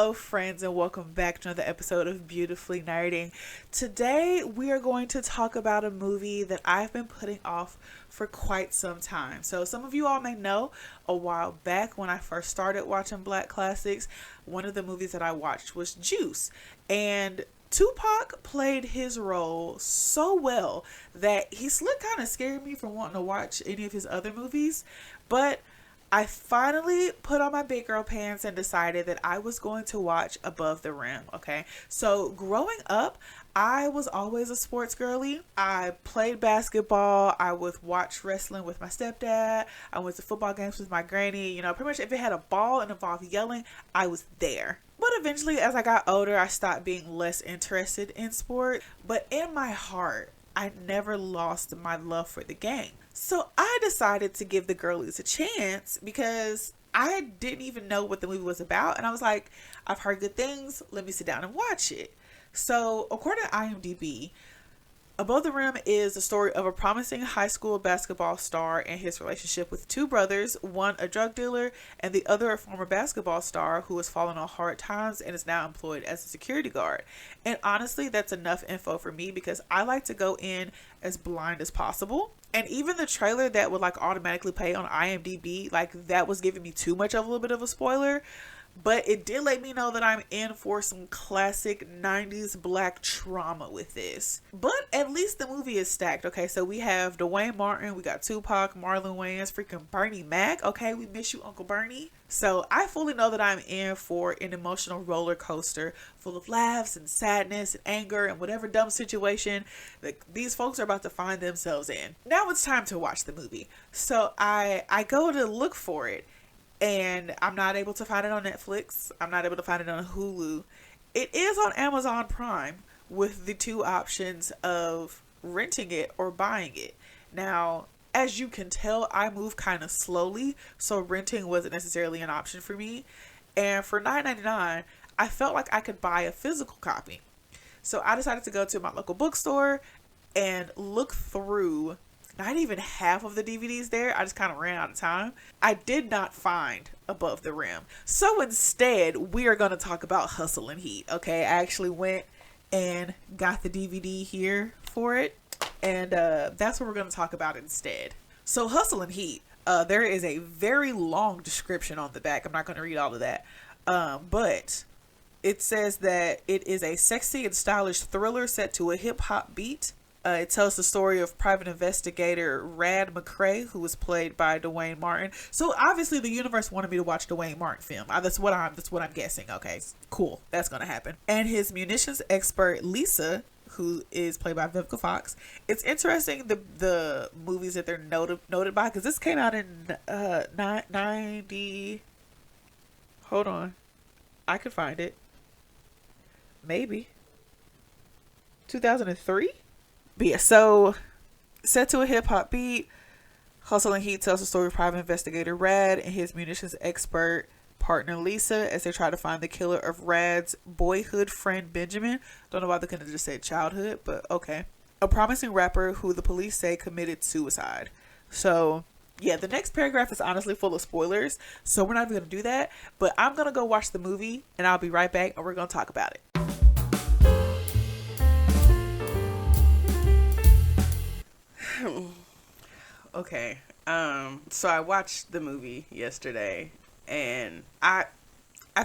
Hello, friends, and welcome back to another episode of Beautifully Nerding. Today, we are going to talk about a movie that I've been putting off for quite some time. So, some of you all may know a while back when I first started watching Black Classics, one of the movies that I watched was Juice. And Tupac played his role so well that he kind of scared me from wanting to watch any of his other movies. But I finally put on my big girl pants and decided that I was going to watch Above the Rim, okay? So growing up, I was always a sports girly. I played basketball. I would watch wrestling with my stepdad. I went to football games with my granny. You know, pretty much if it had a ball and involved yelling, I was there. But eventually, as I got older, I stopped being less interested in sport. But in my heart, I never lost my love for the game. So I decided to give the girlies a chance because I didn't even know what the movie was about. And I was like, I've heard good things. Let me sit down and watch it. So according to IMDb, Above the Rim is the story of a promising high school basketball star and his relationship with two brothers, one a drug dealer and the other a former basketball star who has fallen on hard times and is now employed as a security guard. And honestly, that's enough info for me because I like to go in as blind as possible. And even the trailer that would like automatically play on IMDb, like that was giving me too much of a little bit of a spoiler. But it did let me know that I'm in for some classic 90s black trauma with this. But at least the movie is stacked, okay? So we have Duane Martin, we got Tupac, Marlon Wayans, freaking Bernie Mac, okay? We miss you, Uncle Bernie. So I fully know that I'm in for an emotional roller coaster full of laughs and sadness and anger and whatever dumb situation that these folks are about to find themselves in. Now it's time to watch the movie. So I go to look for it. And I'm not able to find it on Netflix. I'm not able to find it on Hulu. It is on Amazon Prime with the two options of renting it or buying it. Now, as you can tell, I move kind of slowly, so renting wasn't necessarily an option for me. And for $9.99, I felt like I could buy a physical copy. So I decided to go to my local bookstore and look through not even half of the DVDs there. I just kind of ran out of time. I did not find Above the Rim. So instead, we are going to talk about Hustle and Heat. Okay, I actually went and got the DVD here for it. And that's what we're going to talk about instead. So Hustle and Heat, there is a very long description on the back. I'm not going to read all of that. But it says that it is a sexy and stylish thriller set to a hip hop beat. It tells the story of private investigator Rad McCrae, who was played by Duane Martin. So obviously the universe wanted me to watch Duane Martin film. That's what I'm guessing. Okay, cool. That's gonna happen. And his munitions expert Lisa, who is played by Vivica Fox. It's interesting the movies that they're noted by, because this came out in 90. Hold on, I could find it. Maybe 2003. But yeah, so set to a hip hop beat, Hustle and Heat tells the story of private investigator Rad and his munitions expert partner Lisa as they try to find the killer of Rad's boyhood friend Benjamin. Don't know why they couldn't have just said childhood, but okay. A promising rapper who the police say committed suicide. So yeah, the next paragraph is honestly full of spoilers, so we're not even going to do that. But I'm going to go watch the movie and I'll be right back and we're going to talk about it. Okay, so I watched the movie yesterday, and I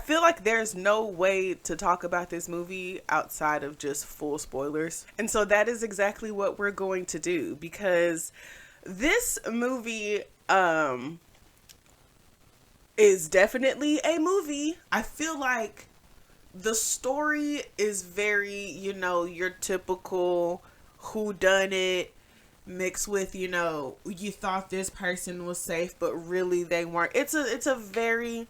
feel like there's no way to talk about this movie outside of just full spoilers. And so that is exactly what we're going to do, because this movie is definitely a movie. I feel like the story is very, your typical whodunit, mixed with, you thought this person was safe, but really they weren't. It's a very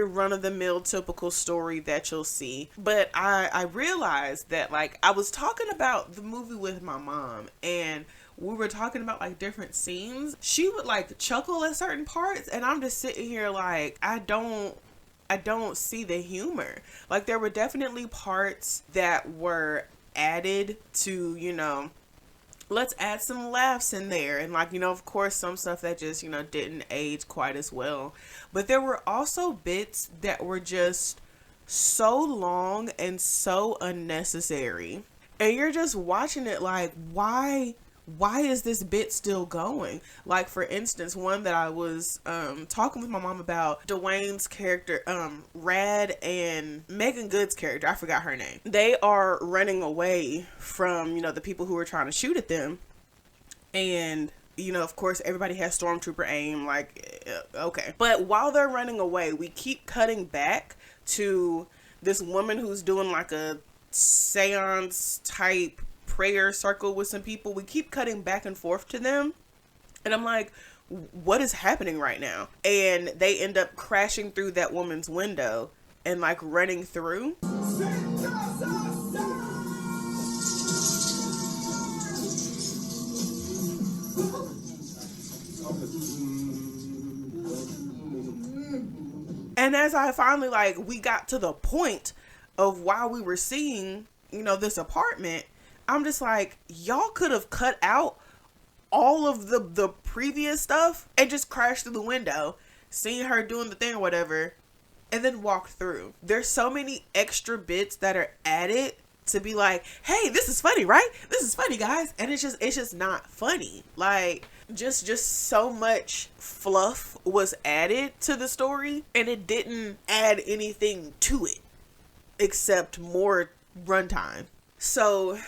run-of-the-mill typical story that you'll see. But I realized that, like, I was talking about the movie with my mom, and we were talking about, like, different scenes. She would, like, chuckle at certain parts, and I'm just sitting here like, I don't see the humor. Like, there were definitely parts that were added to, let's add some laughs in there. And like, of course, some stuff that just, didn't age quite as well. But there were also bits that were just so long and so unnecessary. And you're just watching it like, why is this bit still going? Like, for instance, one that I was talking with my mom about, Duane's character, Rad, and Meagan Good's character, I forgot her name. They are running away from, you know, the people who are trying to shoot at them. And, you know, of course, everybody has stormtrooper aim, like, okay. But while they're running away, we keep cutting back to this woman who's doing like a seance type prayer circle with some people. We keep cutting back and forth to them, and I'm like, what is happening right now? And they end up crashing through that woman's window and like running through. And as I finally, like, we got to the point of why we were seeing, you know, this apartment, I'm just like, y'all could have cut out all of the previous stuff and just crashed through the window, seeing her doing the thing or whatever, and then walked through. There's so many extra bits that are added to be like, hey, this is funny, right? This is funny, guys. And it's just not funny. Like, just so much fluff was added to the story, and it didn't add anything to it except more runtime. So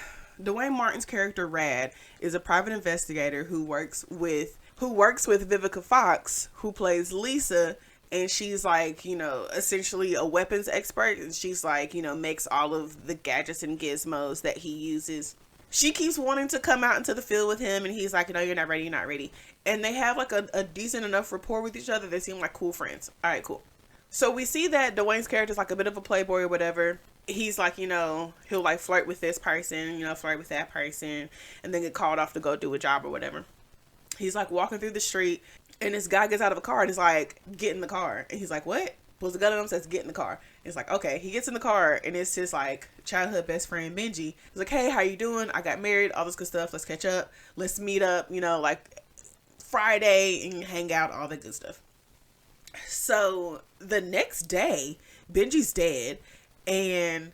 Duane Martin's character Rad is a private investigator who works with Vivica Fox, who plays Lisa, and she's like, you know, essentially a weapons expert, and she's like, you know, makes all of the gadgets and gizmos that he uses. She keeps wanting to come out into the field with him, and he's like, no, you're not ready. And they have like a decent enough rapport with each other. They seem like cool friends. All right, cool. So we see that Duane's character is like a bit of a playboy or whatever. He's like, you know, he'll like flirt with this person, you know, flirt with that person, and then get called off to go do a job or whatever. He's like walking through the street, and this guy gets out of a car and he's like, get in the car. And he's like, what? Pulls the gun on him, says, get in the car. And it's like, okay. He gets in the car, and it's his like childhood best friend Benji. He's like, hey, how you doing? I got married, all this good stuff. Let's catch up. Let's meet up, you know, like Friday and hang out, all that good stuff. So the next day, Benji's dead, and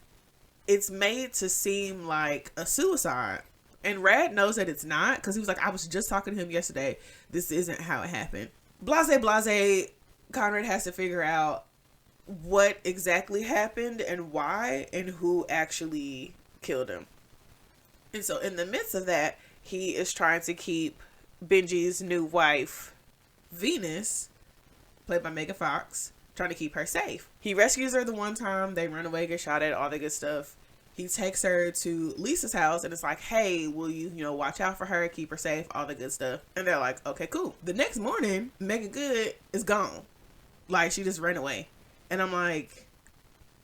it's made to seem like a suicide. And Rad knows that it's not, because he was like, I was just talking to him yesterday. This isn't how it happened. Blase, Conrad has to figure out what exactly happened and why and who actually killed him. And so in the midst of that, he is trying to keep Benji's new wife, Venus, played by Megan Fox, trying to keep her safe. He rescues her the one time, they run away, get shot at, all the good stuff. He takes her to Lisa's house, and it's like, hey, will you, you know, watch out for her, keep her safe, all the good stuff. And they're like, okay, cool. The next morning, Meagan Good is gone. Like, she just ran away. And I'm like,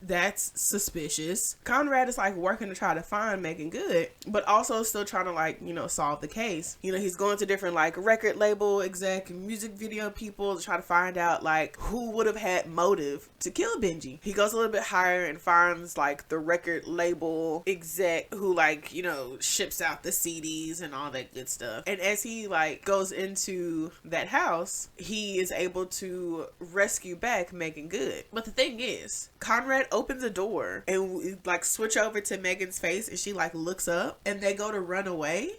that's suspicious. Conrad is like working to try to find Meagan Good, but also still trying to like, you know, solve the case. You know, he's going to different like record label exec, music video people to try to find out like who would have had motive to kill Benji. He goes a little bit higher and finds like the record label exec who like, you know, ships out the CDs and all that good stuff. And as he like goes into that house, he is able to rescue back Meagan Good. But the thing is, Conrad opens the door and we like switch over to Megan's face, and she like looks up, and they go to run away,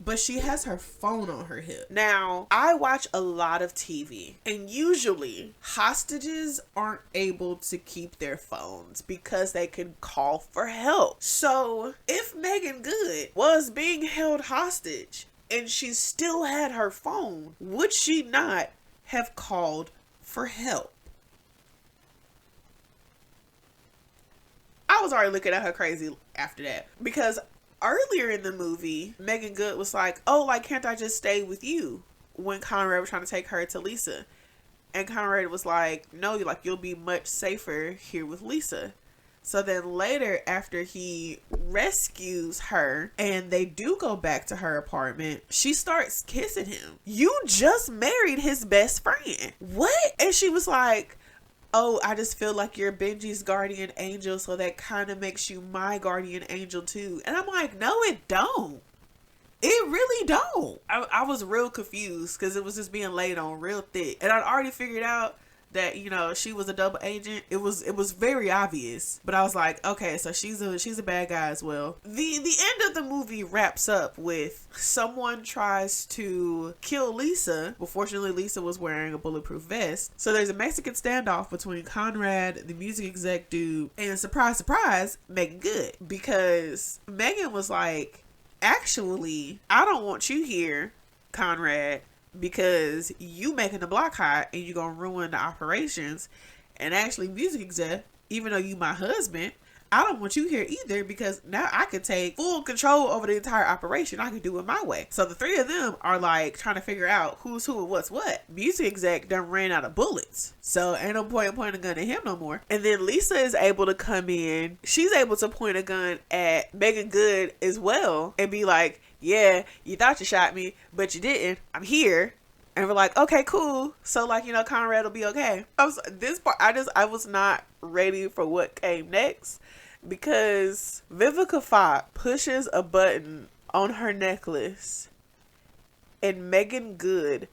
but she has her phone on her hip. Now, I watch a lot of TV, and usually hostages aren't able to keep their phones because they can call for help. So if Meagan Good was being held hostage and she still had her phone, would she not have called for help? I was already looking at her crazy after that, because earlier in the movie, Meagan Good was like, oh, like, can't I just stay with you, when Conrad was trying to take her to Lisa. And Conrad was like, no, like, you'll be much safer here with Lisa. So then later, after he rescues her and they do go back to her apartment, she starts kissing him. You just married his best friend. What? And she was like, oh, I just feel like you're Benji's guardian angel, so that kind of makes you my guardian angel too. And I'm like, no, it don't. It really don't. I was real confused because it was just being laid on real thick. And I'd already figured out that, you know, she was a double agent, it was very obvious. But I was like, okay, so she's a bad guy as well. The end of the movie wraps up with someone tries to kill Lisa, but fortunately Lisa was wearing a bulletproof vest. So there's a Mexican standoff between Conrad, the music exec dude, and surprise, surprise, Meagan Good. Because Meagan was like, actually, I don't want you here, Conrad, because you making the block hot and you gonna ruin the operations. And actually, music exec, even though you my husband, I don't want you here either, because now I could take full control over the entire operation. I can do it my way. So the three of them are like trying to figure out who's who and what's what. Music exec done ran out of bullets, so ain't no point pointing a gun at him no more. And then Lisa is able to come in. She's able to point a gun at Meagan Good as well and be like, yeah, you thought you shot me, but you didn't. I'm here. And we're like, okay, cool. So like, you know, Conrad will be okay. This part, I was not ready for what came next, because Vivica A pushes a button on her necklace and Meagan Good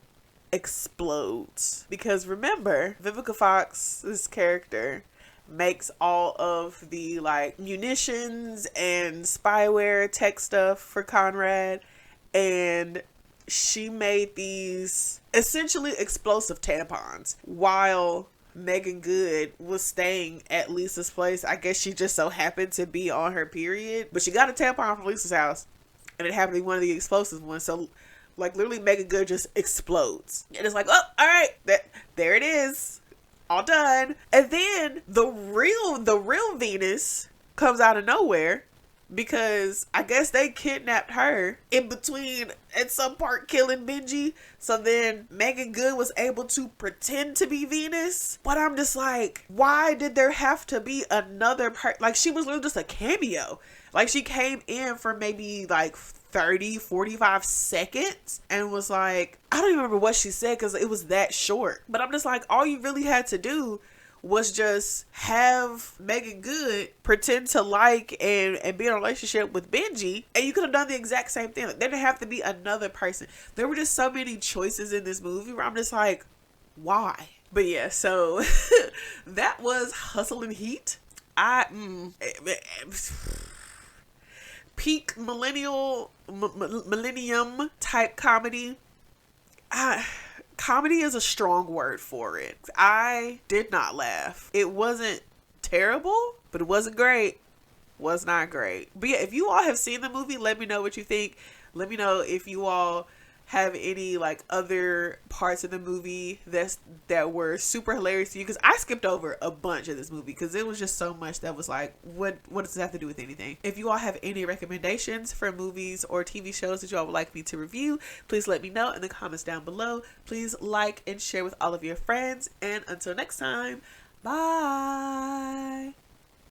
explodes. Because remember, Vivica Fox's character makes all of the like munitions and spyware tech stuff for Conrad, and she made these essentially explosive tampons while Meagan Good was staying at Lisa's place. I guess she just so happened to be on her period, but she got a tampon from Lisa's house and it happened to be one of the explosive ones. So like literally Meagan Good just explodes, and it's like, oh, all right, there it is, all done. And then the real Venus comes out of nowhere, because I guess they kidnapped her in between at some part killing Benji. So then Meagan Good was able to pretend to be Venus. But I'm just like, why did there have to be another part? Like, she was literally just a cameo. Like, she came in for maybe like 30-45 seconds and was like, I don't even remember what she said because it was that short. But I'm just like, all you really had to do was just have Meagan Good pretend to like and be in a relationship with Benji, and you could have done the exact same thing. Like, there didn't have to be another person. There were just so many choices in this movie where I'm just like, why? But yeah, so that was Hustle and Heat. Peak millennium type comedy. Comedy is a strong word for it. I did not laugh. It wasn't terrible, but it wasn't great. Was not great. But yeah, if you all have seen the movie, let me know what you think. Let me know if you all have any like other parts of the movie that were super hilarious to you, because I skipped over a bunch of this movie because it was just so much that was like, what does this have to do with anything? If you all have any recommendations for movies or TV shows that you all would like me to review, please let me know in the comments down below. Please like and share with all of your friends, and until next time, bye.